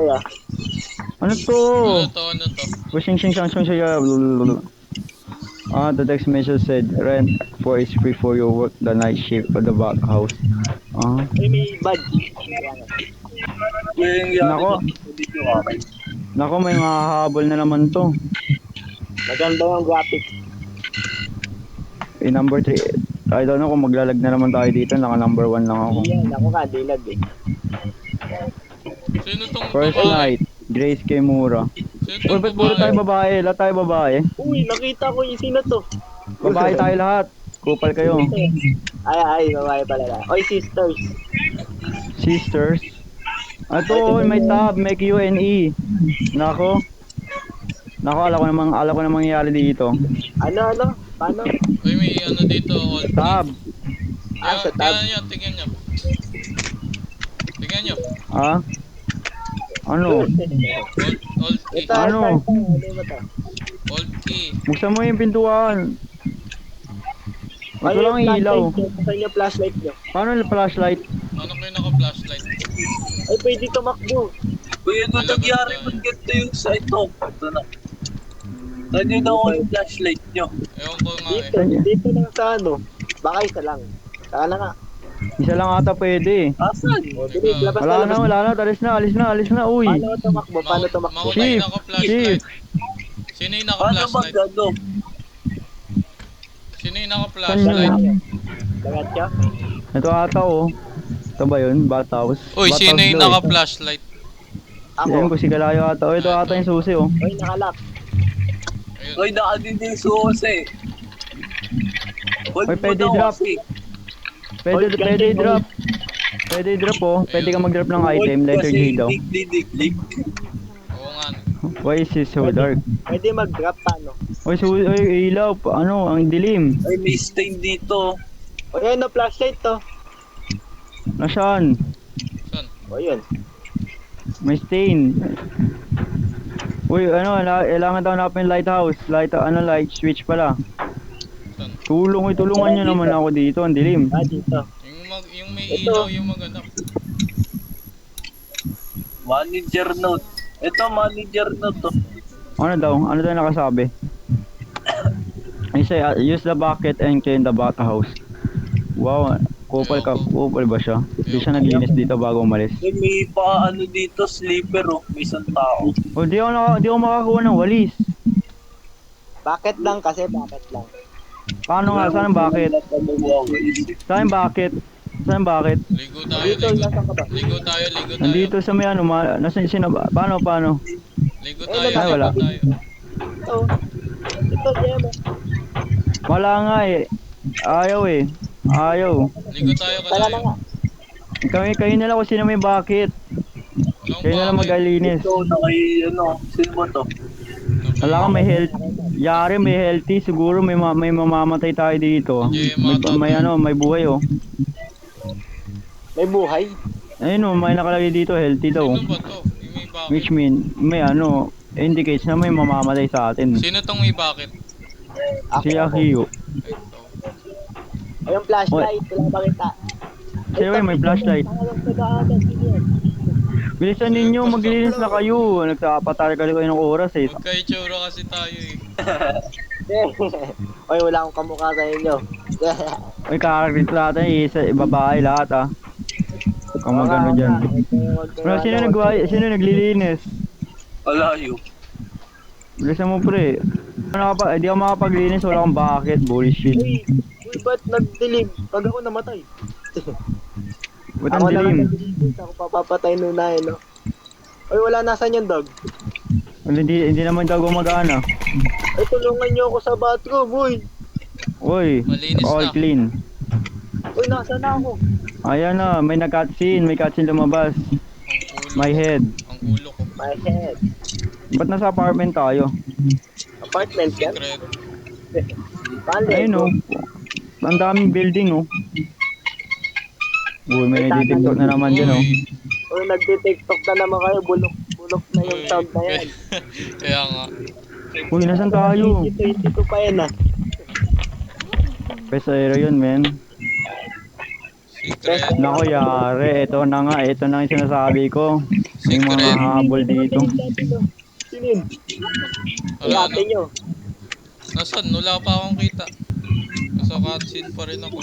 Yeah. Ano to? Ano to? Wishing shing shang shang shang the text message said rent for is free for your work the night shift for the back house. Ah, Ay, may badge. Yung yari nako, na dito yung akin. nako may hahabol na naman to. Maganda yung graphic. Number 3. I don't know kung maglalag na naman tayo dito. Naka number 1 lang ako. Yan, ako ka, dilag eh. Sino tong First babae? night, Grace Kimura. Sino Uy, tong ba't puro tayo babae? babae? Lahat tayo babae. Uy, nakita ko yung sino to. Babae tayo lahat. Kupal kayo. Ay, babae pala na. Oy, sisters. Sisters. Ato, may tab, may Q&E. Nako. Nako, alam ko namang mangyayari dito. Ano? Paano? Uy, may ano dito, old Tab. Sa tab. Tingnan nyo. Tingnan nyo. Ah? Ano? Old key. Ito, Ano? Ano ba to? Old key. Buksan mo yung pintuan. Ito lang ang ilaw. Saan yung flashlight nyo? Paano yung flashlight? Ano kayo naka-flashlight? Ay, pwede tumakbo. Uy, ano nangyari pag ganito yung side talk? Ito na. Saan yun ako yung flashlight nyo? Ewan ko nga eh. Dito lang sa ano. Baka isa lang. Saka na nga. Isa lang ata pwede. Asan? O, bilis, labas Wala na. na. Alis na. Uy. Paano tumakbo? Paano tumakbo? Mauna Chief, yung naka-flashlight. Sino yung Paano naka-flashlight? mag-ano? Sino yung Saan naka-flashlight? yun? Lagat siya? Ito ata oh. Ito ba yun? Bathouse. Uy, sino Bathouse yung daw eh. naka-flashlight? Yan Ako. ko si Galayo ata. Oh, ito ata yung susi oh. Oy, nakalak. Ayun. Uy, nakadindi yung susi. Uy, pwede drop. Pwede drop. Pwede drop oh. Pwede ka mag-drop ng item. Letter G daw. Dig. Oo nga. Why is it so dark? Pwede mag-drop paano? Uy, ilaw. Ano? Ang dilim. Ay, may stain dito. O yan, flashlight to. Nasaan? Saan? O yun. May stain. Uy, kailangan daw hanapin yung lighthouse. Light switch pala. Saan? Tulungan nyo naman ako dito. Ang dilim. Dito. Yung may Ito. ilaw yung maganda. Manager note. Ito, manager note to. Ano daw nakasabi? I say, use the bucket and clean the bathhouse. Wow, kupal ba siya? Hindi siya naglinis dito bago umalis. Uy, may paano dito, sleeper oh. May isang tao. O, di ako makakuha ng walis. Bakit lang kasi, bakit lang. Paano nga? Saan ang bucket? Saan ang bucket? Ligo tayo, Dito, ligo. nasa ka ba? Ligo tayo. Nandito sa may nasan paano? Ligo Ay, tayo, wala. ligo tayo. Ito, Gemma. Wala nga eh. Ayaw. Ligo tayo Tara na nga. Kayo na lang kung sino may bucket. Kayo na lang mag-alinis. Ito, sino ba to? Wala kang may health. Yari may healthy. Siguro may mamamatay tayo dito. May buhay oh. May buhay. Ayun oh, may nakalagay dito healthy daw. Sino ba to? Yung may bakit? Which mean, may indicates na may mamamatay sa atin. Sino tong may bakit? Si Akiyo. Ito. Ay, yung flashlight. Wala ba kita? Sino may flashlight? Bilisan ninyo, maglinis na kayo. Nagpapatari kayo ng oras eh. Magka-itsura kasi tayo eh. Oy, wala akong kamukha sa inyo. May karakit lahat babae lahat ah. Kung magano dyan. Pero sino naglilinis? Alayo. Bilisan mo pre. Hindi ako makapaglinis, wala akong bucket, bullshit. Uy, ba't nagdilim? Pag ako namatay. Ba't ang dilim? Ako papapatay nuna eh, no? Oy, wala nasan yung dog. Hindi naman daw gumagana. Ay, tulungan niyo ako sa bathroom, uy. Uy, Malinis all na. clean. Uy, nasa na ako? Ayan na, may cutscene lumabas. My head. Ang ulo ko. My head. Ba't nasa apartment tayo? Apartment yan? Secret. Pande. Ayun oh. Ang daming building oh. Uy, may nagtitiktok na naman dyan oh. Uy, nagtitiktok na naman kayo. Bulok na yung sound na yan. Kaya nga. Uy, nasan tayo? 22 pa yan ah. Pesero yun, men. Secret. Nako, yari. Ito na nga yung sinasabi ko. May mga Secret. habol dito. Sino yun? Wala, Ate nyo. Nasaan? Wala pa akong kita. Nasa cutscene pa rin ako.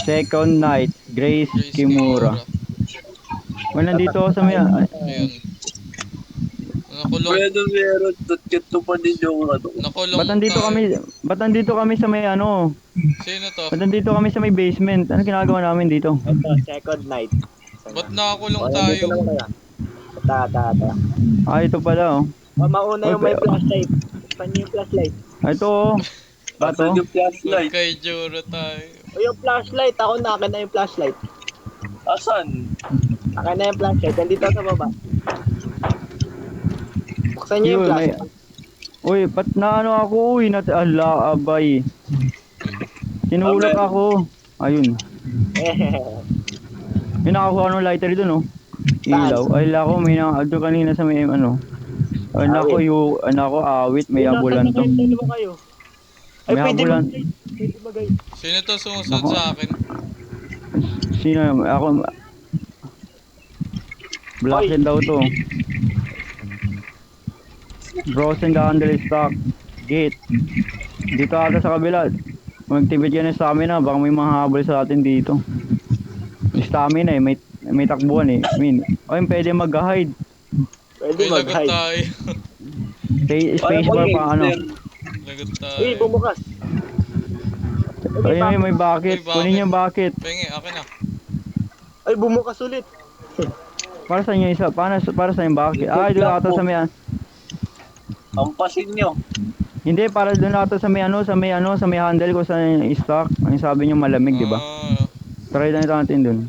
Second night, Grace Grace Kimura. Well, nandito ako sa may... Ayun. Nakulong. Pwede meron. Cute pa din yung ano. Nakulong Ba't nandito kami sa may ano? Sino to? Ba't nandito kami sa may basement? Ano ginagawa namin dito? Ito, second night. Ba't nakakulong O, tayo? nandito naman kaya. Ata. Ah, ito pala oh. O, mauna yung may flashlight. Saan yung flashlight? Ah, ito oh. Bato. Asan yung flashlight? Kay Juro tayo. O, yung flashlight. Ako na, akin na yung flashlight. Asan? Akin na yung flashlight. Nandito sa baba. Buksan niyo yung Yun, may... flashlight. Uy, ba't na ano ako? Uy, ala, abay. Tinulak Abay. ako. Ayun. May nakakuha ng lighter dun oh. Ilaw. Ay, lako, may nakakuha kanina sa may ano. Ay, nako, awit, may ambulan to. Dalawa kayo. Ay, May pwede ambulan. Pwede magay. Sino to sumusunod sa akin? Sino? Ako. Blacken daw to. Frozen candle stock. Gate. Dito ata sa kabila. Mag-tibit yan ng stamina. Baka may mga habol sa atin dito. Stamina eh. May takbuhan eh. Ay, pwede mag-hide. Pwede Ay, lagot mag-hide. tayo. Space bar pa ano. Lagot tayo. Uy, bumukas. Ay, may bucket. May bucket. Kunin yung bucket. Pengi, akin na. Ay, bumukas ulit. Para sa inyo isa. Para sa yung bucket. Ay, doon ata sa may... Ampasin nyo. Hindi, para doon ata sa may sa may handle ko sa stock. Ang sabi niyo malamig, di ba? Ah, Try na natin doon.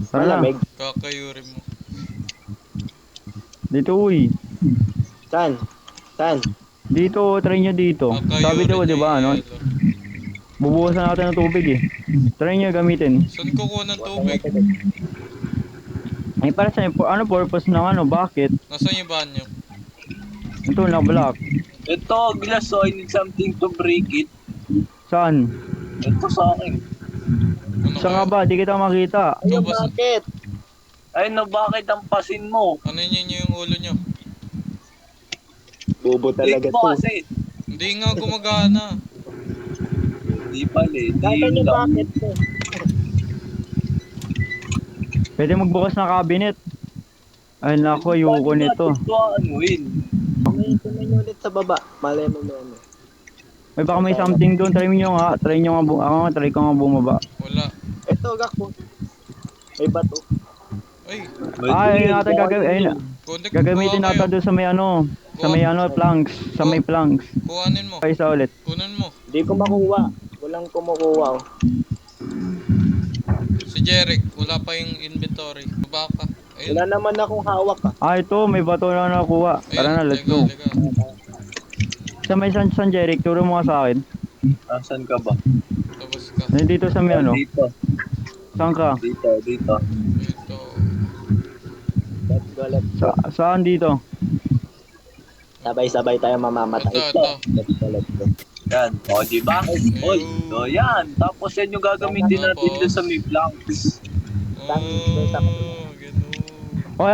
Tara na. Malamig. kakayuri mo. Dito, uy. Saan? Dito, try nyo dito. Sabi daw, di ba, ano? Bubuhusan natin ng tubig eh. Try nyo gamitin. Saan kukuha ng tubig? Ay, para sa ano purpose ng bucket? Nasaan yung banyo? Ito, na-block. Ito, glass, so I need something to break it. Saan? Ito sa akin. Ano Saan nga ba? Di kita makita. Ayun, Tapos- bakit? Ay, no, bakit ang pasin mo? Ano yun yung ulo nyo? Bobo talaga Click mo to. kasi. Hindi nga gumagana. Di pala eh. Di Saan yun yung lang. bakit to? Pwede magbukas ng cabinet. Ay, nako, ayoko nito. Ito ano yun. Tumay nyo ulit sa baba. Malay mo may ano. Ay, baka may something doon. Try nyo nga. Try nyo nga. Ako nga, try ko nga bumaba. Wala. Ito, gakpo. May bato. Ay, Ay, natin gagawin. connect Gagamitin kuha kayo. natin doon sa may sa may planks. Sa may planks. Kuhanin mo. Ay, isa ulit. Kunan mo. Di ko makuha. Walang kumukuha. Oh. Si Jeric, wala pa yung inventory. Baba ka. Ayun. Wala naman akong hawak ah. Ah, ito. May bato na nakuha. Tara na, let's go. Liga. Sa may San Jeric, turo mo nga sa akin. Asan ka ba? Tapos ka. Nandito sa may Dito. Saan ka? Dito. Ito. Let's go, let's go. Saan dito? Sabay-sabay tayo mamamatay. Ito. Let's go, let's go. Yan. O, di ba? Oy. So, yan. Tapos yan yung gagamitin natin Tapos. doon sa may planks. Oh, ganun. O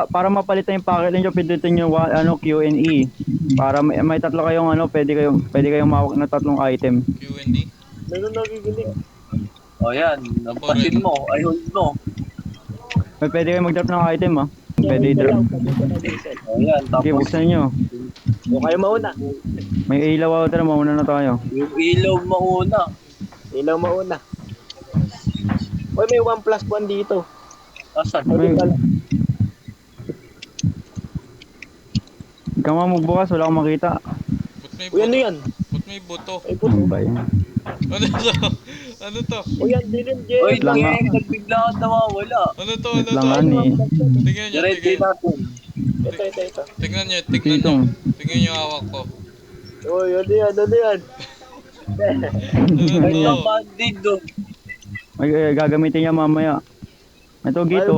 para mapalitan yung packet ninyo, pindutin nyo Q&E. Para may tatlo kayong pwede kayong mawak na tatlong item. Q&D. Meron nagigiling. O, yan. Nampasin mo. Ay, hold mo. May pwede kayong mag-drop ng item ah. Pwede i-drop. O, yan. Okay, Tapos, buksan nyo. O kayo mauna. May ilaw ako, tara, mauna na tayo. yung ilaw mauna. Ilaw mauna. Uy, may 1+1 dito. Asan? May- Ayun pala. Ikaw nga magbukas, wala akong makita. Ba't may Uy, ano buto? yan? Ba't may buto? Ay, puto. Ano ba yan? Ano to? Ano to? Uy, yan din Jay. Oy, lang nga. nagbigla ka nawawala. Ano to? Wait Ano lang to? nga ni. Tingnan nyo, Diretso tingnan. natin. Ito. Tingnan nyo, tingnan nyo. Sitong. Tingnan nyo hawak ko. Uy, ano yan? Ano Ay, to? napandid doon. Ay, gagamitin niya mamaya. Ito, gito.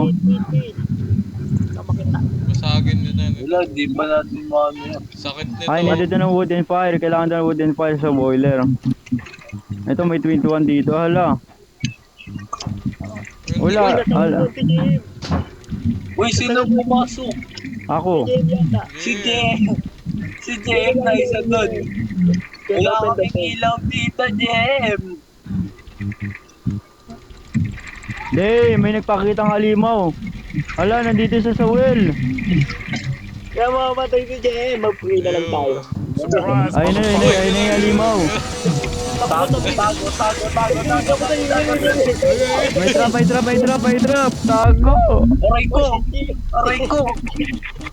Kamakita. Basagin nyo na. Wala, di pa natin maano yan. Sakit nito. Ay, nandito ng wooden fire. Kailangan daw ng wooden fire sa boiler. Ito, may 21 dito. Hala. Wala. Hala. Uy, sino pumasok? Ako. Si Jem. Si Jem na isa doon. Wala kaming ilaw dito, Jem. Dey, may nagpakitang halimaw. Ala, nandito sa Sawel. Kaya mamamatay si Jem. Mag-pray na lang tayo. Ayun na, ayun na yung halimaw. Tago. May trap. Tago. Aray ko.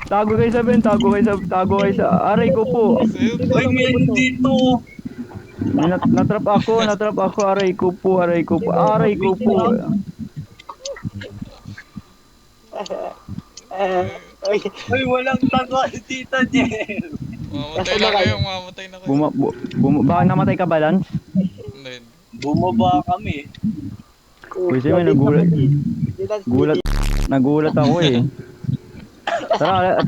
Tago kayo sa Ben, tago kayo sa aray ko po. Uy, may dito. Natrap ako, aray ko po. Uy, walang tago dito, Jem. Mamatay na kayo. Baka namatay ka ba, Lance? Hindi. Bumaba kami. Kasi may nagulat ako eh. Tara,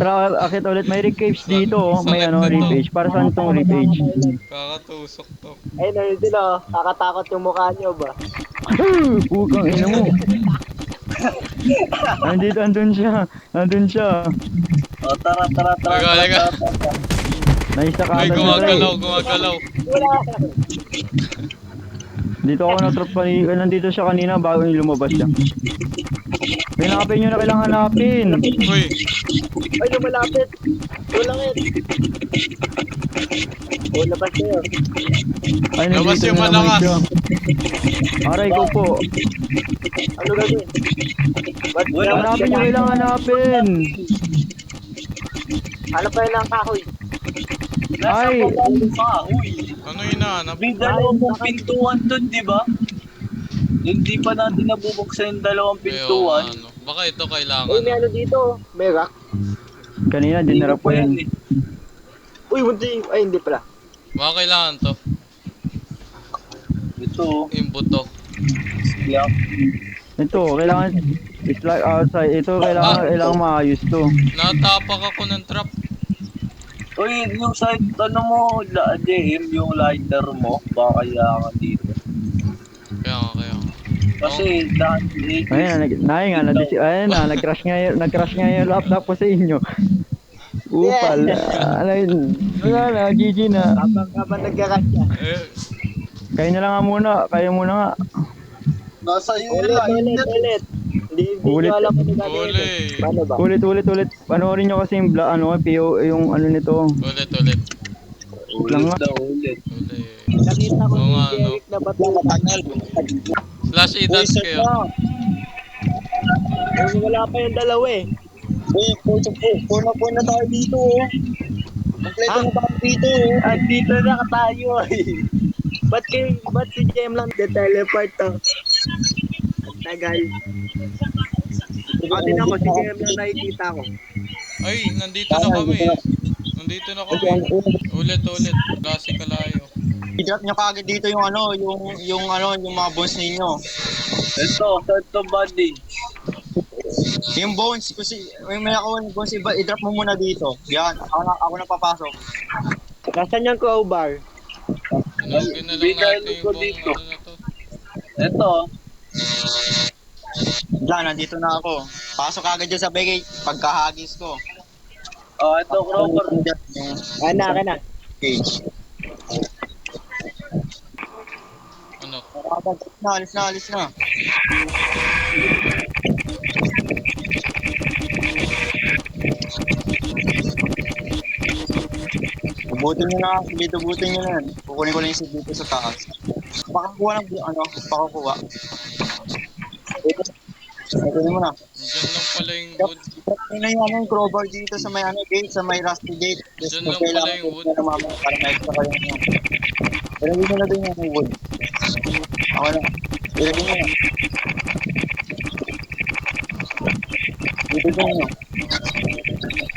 akit ulit. May ribcage dito, oh. May ribcage. Para saan tong ribcage? Kakatusok to. Ay, nandito na. Kakatakot yung mukha niyo ba? Pukang ina mo. Andun siya. O, tara. Laga. Naisakatan Ay, gumagalaw. Dito ako natrap nandito siya kanina bago yung lumabas siya. Hanapin nyo na kailangan hanapin. Uy, Ay, lumalapit. Tulangin. O, labas kayo. Ay, Labas nandito yung na naman malakas. siya. Aray ko po. Ano gagawin? Ba't Wala. Hanapin nyo kailangan hanapin. Ano pa yun ang kahoy? Nasa Ay. baba ka, uy. ano hinahanap? May dalawang pintuan doon, di ba? Hindi pa natin nabubuksan yung dalawang pintuan. Ano. Baka ito kailangan. Uy, may ano dito. May rock. Kanina, dinarap ko yan. Uy, bunti. Ay, hindi pala. Baka kailangan to. Ito, Yung buto. yeah. Ito, kailangan it's like outside. Ito, kailangan maayos to. Natapak ako ng trap. Uy, yung side, ano mo, JM, yung lighter mo, baka kailangan dito. Kaya nga. Kasi, dahil Ayun na, nag-crash nga yung laptop ko sa inyo. Upal. Wala na, GG na. Habang nagkakasya. Eh, Kayo muna nga. nasa iyo Ulit. Hindi Ulit. nyo alam kung gagawin. Ulit. Paano ba? Ulit. Panoorin nyo kasi yung PO, yung ano nito. ulit. Lang nga. ulit. Nakita ko Oo si nga, no. Jeric na ba't Slash e-dance kayo. wala pa yung dalawa eh. Uy, puna tayo dito, oh. Kompleto na tayo dito, oh. Andito na tayo eh. Ba't si Jem lang de-teleport to? Tagal. Din ako, si Jem lang nakikita ko. Ay, nandito na kami. Ulit. Klase kalayo. I-drop nyo kagad dito yung yung mga bones ninyo. Ito, buddy. Yung bones, kasi may ako ng bones, i-drop mo muna dito. Yan, ako na papasok. Nasaan yung crowbar? Hanapin na lang natin yung dito. ano na to. Ito, Yan, nandito na ako. Pasok kagad dyan sa bagay, pagkahagis ko. ito, Robert. Ka na. Cage. Ano? Alis na. Butin nyo na, butin nyo na yan. Kukunin ko lang yung seed dito sa taas. Pakakuha ng pakakuha. Kukunin mo na. Diyan lang pala yung wood. Ano yung crowbar dito sa may gate, sa may rusty gate. Diyan lang pala yung wood. Para may extra kayo nyo. Pero hindi na din yung wood. Ako na. Ilagay nyo na. Dito nyo.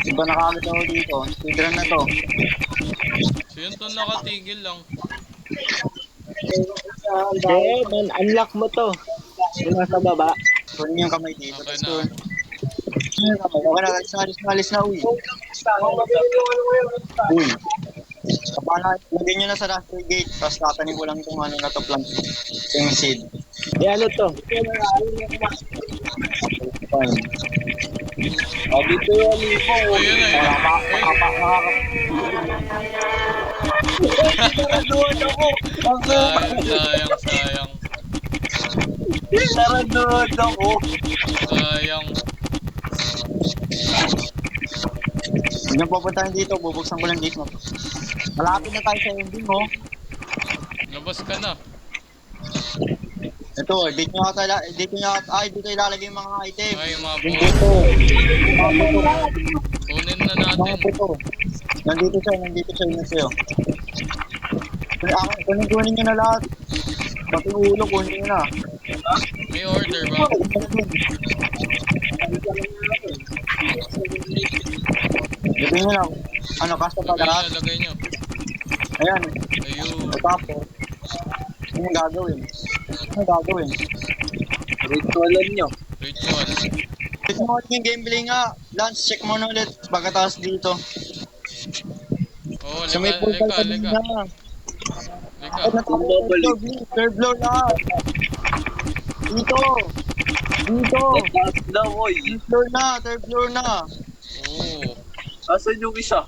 Iba nakamit ako dito. Speedrun na to. So yun to nakatigil lang. Jem, unlock mo to. Yung nasa baba. Kunin yung kamay dito. Okay Tapos na. Okay na, alis na, uy. Uy. Kapana, lagyan nyo na sa rusty gate. Tapos tatanim ko lang itong na to plant. Yung seed. Ano to? Fine. Dito yung alipo. Ayun na yun. Taraduhan ako. Sayang. Taraduhan ako. Sayang. Huwag niyong pupuntahan dito, bubuksan ko lang dito. Malapit na tayo sa ending, oh. Labas ka na. Ito, dito ilalagay yung mga item. Ay, mga Yung buto. buto. Kunin na Mga natin. buto. Nandito siya. Kunin nyo na lahat. Pati ulo, kunin nyo na. May order ba? Ito nyo na. Ano, kasta pa lahat. Lagay nyo. Ayan. Ayun. Tapos, ano gagawin? Ritualan nyo. Ritual. Check mo ulit yung gameplay nga. Lance, check mo na ulit. Pagkatapos dito. Oh, Sa may lika. portal ka din na. Ay, natapos. Third floor lahat. Dito. Nagtaas daw, oy. Third floor na. Oo. Asan yung isa?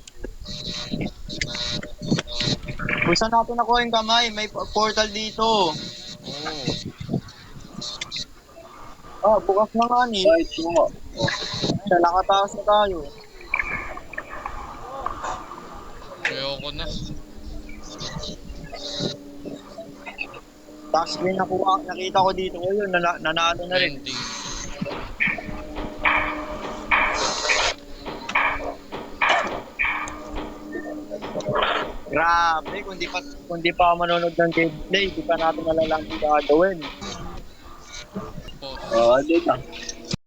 Buksan natin ako yung kamay. May portal dito. Oo. Bukas na nga ni. Right mo. Nakataas na tayo. Ayoko na. Task screen nakita ko dito. O yun, nanalo na rin. Ending. Grabe, kung di pa manonood ng gameplay, di pa natin nalalaman yung gagawin. Pause. Ano na?